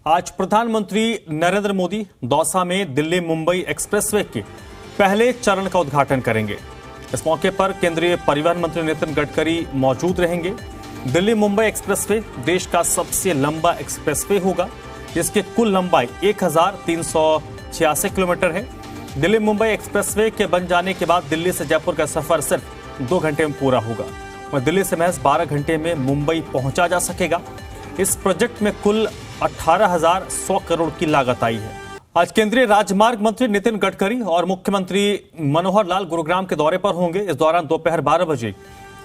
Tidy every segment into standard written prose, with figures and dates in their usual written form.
आज प्रधानमंत्री नरेंद्र मोदी दौसा में दिल्ली मुंबई एक्सप्रेसवे के पहले चरण का उद्घाटन करेंगे। इस मौके पर केंद्रीय परिवहन मंत्री नितिन गडकरी मौजूद रहेंगे। दिल्ली मुंबई एक्सप्रेसवे देश का सबसे लंबा एक्सप्रेसवे होगा, जिसकी कुल लंबाई 1386 किलोमीटर है। दिल्ली मुंबई एक्सप्रेसवे के बन जाने के बाद दिल्ली से जयपुर का सफर सिर्फ 2 घंटे में पूरा होगा और दिल्ली से महज 12 घंटे में मुंबई पहुंचा जा सकेगा। इस प्रोजेक्ट में कुल 18,100 करोड़ की लागत आई है। आज केंद्रीय राजमार्ग मंत्री नितिन गडकरी और मुख्यमंत्री मनोहर लाल गुरुग्राम के दौरे पर होंगे। इस दौरान दोपहर 12 बजे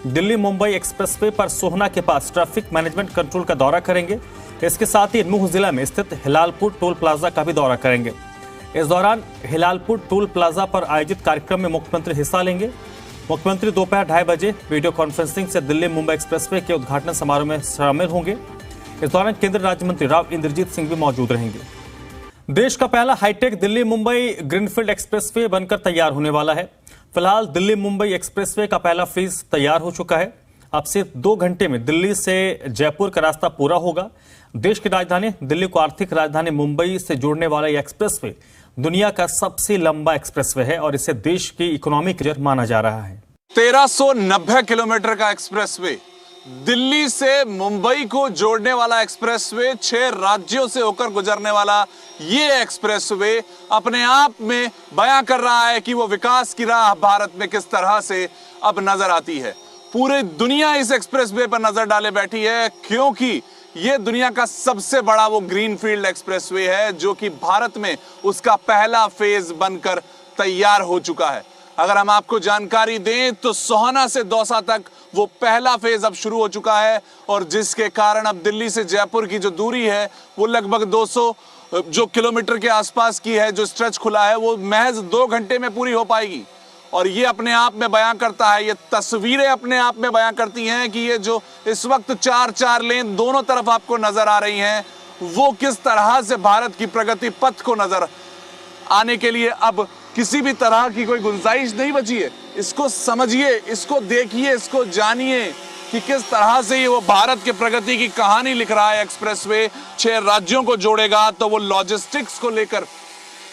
दिल्ली मुंबई एक्सप्रेसवे पर सोहना के पास ट्रैफिक मैनेजमेंट कंट्रोल का दौरा करेंगे। इसके साथ ही नूह जिला में स्थित हिलालपुर टोल प्लाजा का भी दौरा करेंगे। इस दौरान हिलालपुर टोल प्लाजा पर आयोजित कार्यक्रम में मुख्यमंत्री हिस्सा लेंगे। मुख्यमंत्री दोपहर 2:30 बजे वीडियो कॉन्फ्रेंसिंग से दिल्ली मुंबई एक्सप्रेसवे के उद्घाटन समारोह में शामिल होंगे। इस दौरान केंद्रीय राज्य मंत्री राव इंद्रजीत सिंह भी मौजूद रहेंगे। देश का पहला hi tech Delhi Mumbai greenfield expressway बनकर तैयार होने वाला है। फिलहाल दिल्ली मुंबई एक्सप्रेसवे का पहला फेज तैयार हो चुका है। अब सिर्फ 2 घंटे में दिल्ली से जयपुर का रास्ता पूरा होगा। देश की राजधानी दिल्ली को आर्थिक राजधानी मुंबई से जोड़ने वाला यह एक्सप्रेसवे दुनिया का सबसे लंबा एक्सप्रेसवे है और इसे देश की इकोनॉमी की जड़ माना जा रहा है। 1390 किलोमीटर का एक्सप्रेसवे, दिल्ली से मुंबई को जोड़ने वाला एक्सप्रेसवे, 6 राज्यों से होकर गुजरने वाला ये एक्सप्रेसवे अपने आप में बयां कर रहा है कि वो विकास की राह भारत में किस तरह से अब नजर आती है। पूरी दुनिया इस एक्सप्रेसवे पर नजर डाले बैठी है, क्योंकि ये दुनिया का सबसे बड़ा वो ग्रीनफील्ड एक्सप्रेसवे है जो कि भारत में उसका पहला फेज बनकर तैयार हो चुका है। अगर हम आपको जानकारी दें तो सोहना से दौसा तक वो पहला फेज अब शुरू हो चुका है और जिसके कारण अब दिल्ली से जयपुर की जो दूरी है वो लगभग 200 जो किलोमीटर के आसपास की है। जो स्ट्रेच खुला है वो महज 2 घंटे में पूरी हो पाएगी और ये अपने आप में बयां करता है, ये तस्वीरें अपने आप में बयां करती हैं कि ये जो इस वक्त 4 लेन दोनों तरफ आपको नजर आ रही हैं वो किस तरह से भारत की प्रगति पथ को नजर आने के लिए अब किसी भी तरह की कोई गुंजाइश नहीं बची है। इसको समझिए, इसको देखिए, इसको जानिए कि किस तरह से ये वो भारत के प्रगति की कहानी लिख रहा है। एक्सप्रेसवे 6 राज्यों को जोड़ेगा तो वो लॉजिस्टिक्स को लेकर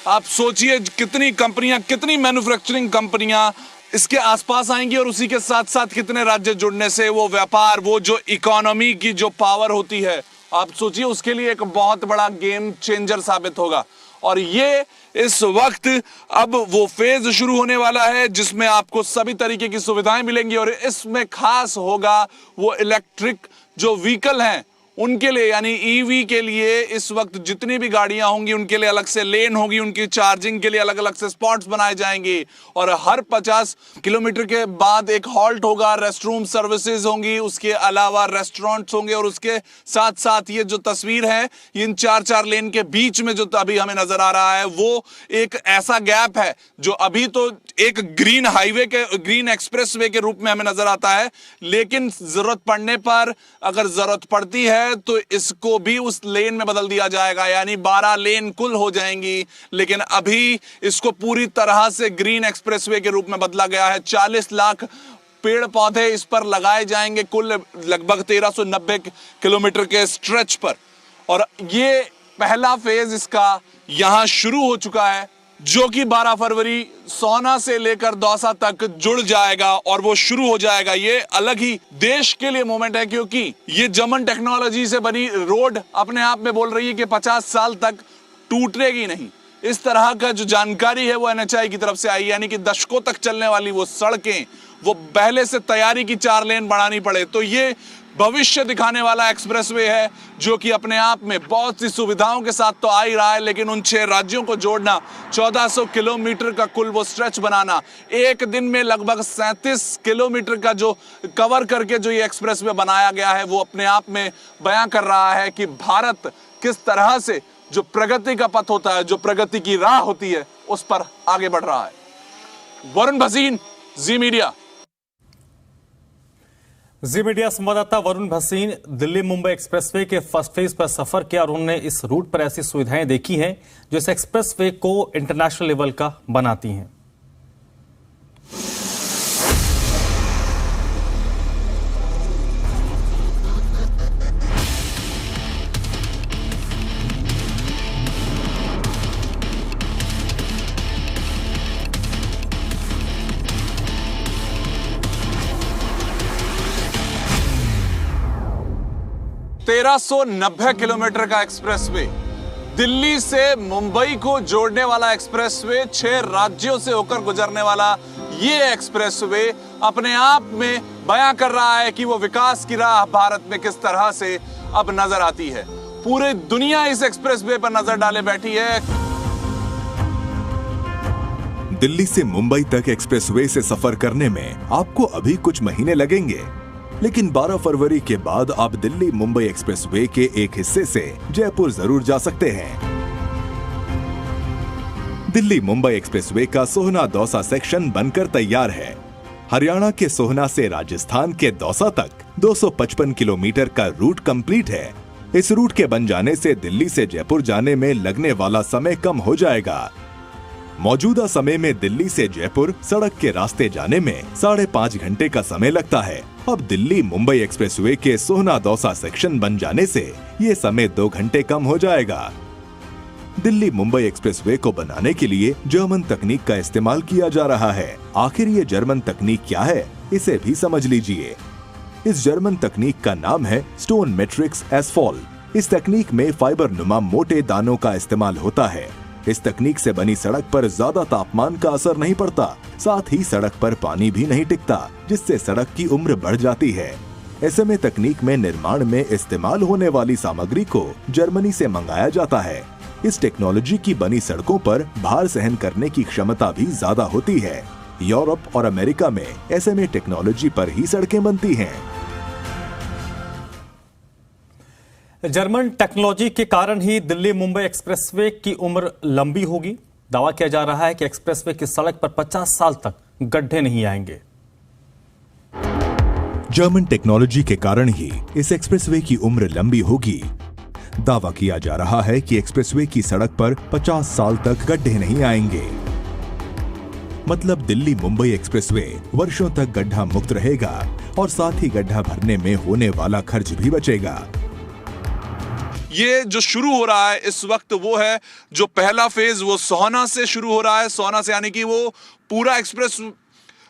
आप सोचिए कितनी कंपनियां, कितनी मैन्युफैक्चरिंग कंपनियां इसके आसपास आएंगी और उसी के साथ साथ कितने राज्य जुड़ने से वो व्यापार, वो जो इकोनॉमी की जो पावर होती है, आप सोचिए उसके लिए एक बहुत बड़ा गेम चेंजर साबित होगा। और ये इस वक्त अब वो फेज शुरू होने वाला है जिसमें आपको सभी तरीके की सुविधाएं मिलेंगी और इसमें खास होगा वो इलेक्ट्रिक जो व्हीकल हैं उनके लिए, यानी ईवी के लिए इस वक्त जितनी भी गाड़ियां होंगी उनके लिए अलग से लेन होगी, उनकी चार्जिंग के लिए अलग अलग से स्पॉट्स बनाए जाएंगे और हर 50 किलोमीटर के बाद एक हॉल्ट होगा, रेस्टरूम सर्विसेज होंगी, उसके अलावा रेस्टोरेंट्स होंगे और उसके साथ साथ ये जो तस्वीर है इन 4 लेन के बीच में जो अभी हमें नजर आ रहा है वो एक ऐसा गैप है जो अभी तो एक ग्रीन हाईवे के, ग्रीन एक्सप्रेसवे के रूप में हमें नजर आता है, लेकिन जरूरत पड़ने पर, अगर जरूरत पड़ती है तो इसको भी उस लेन में बदल दिया जाएगा, यानी 12 लेन कुल हो जाएंगी। लेकिन अभी इसको पूरी तरह से ग्रीन एक्सप्रेसवे के रूप में बदला गया है। 40 लाख पेड़ पौधे इस पर लगाए जाएंगे कुल लगभग 1390 किलोमीटर के स्ट्रेच पर और ये पहला फेज इसका यहां शुरू हो चुका है जो कि 12 फरवरी सोहना से लेकर दौसा तक जुड़ जाएगा और वो शुरू हो जाएगा। ये अलग ही देश के लिए मोमेंट है क्योंकि ये जर्मन टेक्नोलॉजी से बनी रोड अपने आप में बोल रही है कि 50 साल तक टूटेगी नहीं। इस तरह का जो जानकारी है वो एनएचआई की तरफ से आई, यानी कि दशकों तक चलने वाली वो सड़कें, वो पहले से तैयारी की 4 लेन बढ़ानी पड़े। तो ये भविष्य दिखाने वाला एक्सप्रेसवे है जो कि अपने आप में बहुत सी सुविधाओं के साथ तो आ ही रहा है, लेकिन उन 6 राज्यों को जोड़ना, 1400 किलोमीटर का कुल वो स्ट्रेच बनाना, एक दिन में लगभग 37 किलोमीटर का जो कवर करके जो ये एक्सप्रेसवे बनाया गया है वो अपने आप में बयां कर रहा है कि भारत किस तरह से जो प्रगति का पथ होता है, जो प्रगति की राह होती है, उस पर आगे बढ़ रहा है। वरुण भसीन, जी मीडिया। जी मीडिया संवाददाता वरुण भसीन दिल्ली मुंबई एक्सप्रेसवे के फर्स्ट फेज पर सफर किया और उन्होंने इस रूट पर ऐसी सुविधाएं देखी हैं जो इस एक्सप्रेसवे को इंटरनेशनल लेवल का बनाती हैं। 1390 किलोमीटर का एक्सप्रेसवे, दिल्ली से मुंबई को जोड़ने वाला एक्सप्रेसवे, 6 राज्यों से होकर गुजरने वाला ये एक्सप्रेसवे अपने आप में बयां कर रहा है कि वो विकास की राह भारत में किस तरह से अब नजर आती है। पूरी दुनिया इस एक्सप्रेसवे पर नजर डाले बैठी है। दिल्ली से मुंबई तक एक्सप्रेसवे से सफर करने में आपको अभी कुछ महीने लगेंगे, लेकिन 12 फरवरी के बाद आप दिल्ली मुंबई एक्सप्रेसवे के एक हिस्से से जयपुर जरूर जा सकते हैं। दिल्ली मुंबई एक्सप्रेसवे का सोहना दौसा सेक्शन बनकर तैयार है। हरियाणा के सोहना से राजस्थान के दौसा तक 255 किलोमीटर का रूट कंप्लीट है। इस रूट के बन जाने से दिल्ली से जयपुर जाने में लगने वाला समय कम हो जाएगा। मौजूदा समय में दिल्ली से जयपुर सड़क के रास्ते जाने में 5.5 घंटे का समय लगता है। अब दिल्ली मुंबई एक्सप्रेसवे के सोहना दौसा सेक्शन बन जाने से ये समय 2 घंटे कम हो जाएगा। दिल्ली मुंबई एक्सप्रेसवे को बनाने के लिए जर्मन तकनीक का इस्तेमाल किया जा रहा है। आखिर ये जर्मन तकनीक क्या है, इसे भी समझ लीजिए। इस जर्मन तकनीक का नाम है स्टोन मैट्रिक्स एस्फॉल्ट। इस तकनीक में फाइबर नुमा मोटे दानों का इस्तेमाल होता है। इस तकनीक से बनी सड़क पर ज्यादा तापमान का असर नहीं पड़ता, साथ ही सड़क पर पानी भी नहीं टिकता, जिससे सड़क की उम्र बढ़ जाती है। ऐसे में तकनीक में निर्माण में इस्तेमाल होने वाली सामग्री को जर्मनी से मंगाया जाता है। इस टेक्नोलॉजी की बनी सड़कों पर भार सहन करने की क्षमता भी ज्यादा होती है। यूरोप और अमेरिका में ऐसे में टेक्नोलॉजी पर ही सड़कें बनती हैं। जर्मन टेक्नोलॉजी के कारण ही दिल्ली मुंबई एक्सप्रेसवे की उम्र लंबी होगी। दावा किया जा रहा है कि एक्सप्रेसवे की सड़क पर 50 साल तक गड्ढे नहीं आएंगे। जर्मन टेक्नोलॉजी के कारण ही इस एक्सप्रेसवे की उम्र लंबी होगी। दावा किया जा रहा है कि एक्सप्रेसवे की सड़क पर 50 साल तक गड्ढे नहीं आएंगे। मतलब दिल्ली मुंबई एक्सप्रेसवे वर्षों तक गड्ढा मुक्त रहेगा और साथ ही गड्ढा भरने में होने वाला खर्च भी बचेगा। ये जो शुरू हो रहा है इस वक्त वो है जो पहला फेज वो सोहना से शुरू हो रहा है। सोहना से यानी कि वो पूरा एक्सप्रेस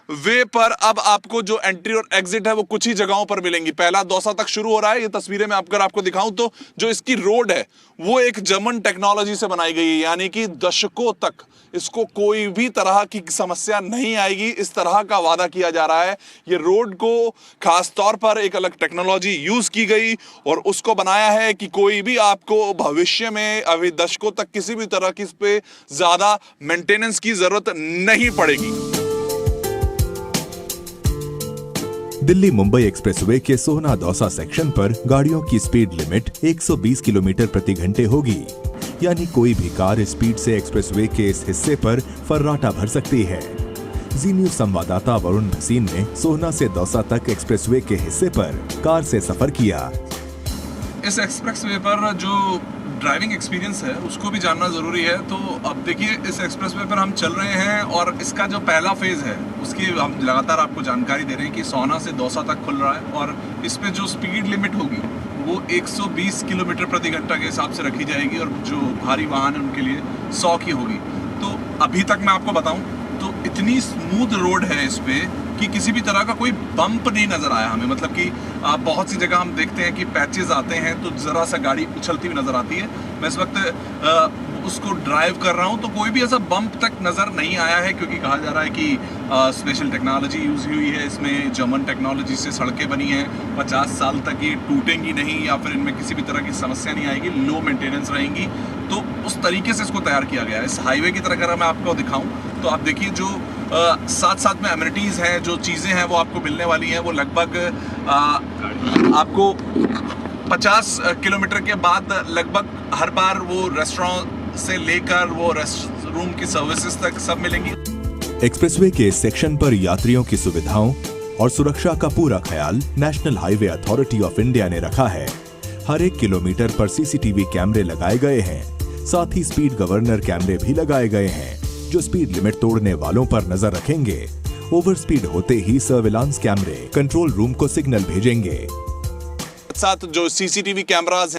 वे पर अब आपको जो एंट्री और एग्जिट है वो कुछ ही जगहों पर मिलेंगी। पहला दौसा तक शुरू हो रहा है। ये तस्वीरें मैं अगर आपको दिखाऊं तो जो इसकी रोड है वो एक जर्मन टेक्नोलॉजी से बनाई गई है, यानी कि दशकों तक इसको कोई भी तरह की समस्या नहीं आएगी, इस तरह का वादा किया जा रहा है। ये रोड को खास तौर पर एक अलग टेक्नोलॉजी यूज की गई और उसको बनाया है कि कोई भी आपको भविष्य में अभी दशकों तक किसी भी तरह की इस पे ज्यादा मेंटेनेंस की जरूरत नहीं पड़ेगी। दिल्ली मुंबई एक्सप्रेसवे के सोहना दौसा सेक्शन पर गाड़ियों की स्पीड लिमिट 120 किलोमीटर प्रति घंटे होगी, यानी कोई भी कार स्पीड से एक्सप्रेसवे के इस हिस्से पर फर्राटा भर सकती है। जी न्यूज संवाददाता वरुण भसीन ने सोहना से दौसा तक एक्सप्रेसवे के हिस्से पर कार से सफर किया। इस एक्सप्रेसवे पर जो ड्राइविंग एक्सपीरियंस है उसको भी जानना ज़रूरी है। तो अब देखिए इस एक्सप्रेसवे पर हम चल रहे हैं और इसका जो पहला फेज़ है उसकी हम लगातार आपको जानकारी दे रहे हैं कि सोहना से दौसा तक खुल रहा है और इस पे जो स्पीड लिमिट होगी वो 120 किलोमीटर प्रति घंटा के हिसाब से रखी जाएगी और जो भारी वाहन है उनके लिए 100 की होगी। तो अभी तक मैं आपको बताऊं तो इतनी स्मूथ रोड है इस पे कि किसी भी तरह का कोई बम्प नहीं नज़र आया हमें। मतलब कि बहुत सी जगह हम देखते हैं कि पैचेस आते हैं तो ज़रा सा गाड़ी उछलती हुई नज़र आती है। मैं इस वक्त उसको ड्राइव कर रहा हूं तो कोई भी ऐसा बम्प तक नज़र नहीं आया है, क्योंकि कहा जा रहा है कि स्पेशल टेक्नोलॉजी यूज़ हुई है इसमें। जर्मन टेक्नोलॉजी से सड़कें बनी हैं, 50 साल तक ये टूटेंगी नहीं या फिर इनमें किसी भी तरह की समस्या नहीं आएगी, लो मेंटेनेंस रहेंगी। तो उस तरीके से इसको तैयार किया गया है। इस हाईवे की तरह अगर मैं आपको दिखाऊं तो आप देखिए जो साथ साथ में एमिनिटीज़ हैं, जो चीज़ें हैं वो आपको मिलने वाली हैं। वो लगभग आपको 50 किलोमीटर के बाद लगभग हर बार वो रेस्टोरेंट से लेकर वो रेस्ट रूम की सर्विसेज तक सब मिलेंगी। एक्सप्रेसवे के इस सेक्शन पर यात्रियों की सुविधाओं और सुरक्षा का पूरा ख्याल national highway authority of India ने रखा है। हर 1 किलोमीटर पर सीसीटीवी कैमरे लगाए गए हैं, साथ ही स्पीड गवर्नर कैमरे भी लगाए गए हैं जो स्पीड लिमिट तोड़ने वालों पर नजर रखेंगे। ओवर स्पीड होते ही सर्विलांस कैमरे कंट्रोल रूम को सिग्नल भेजेंगे। साथ जो सीसीटीवी कैमरास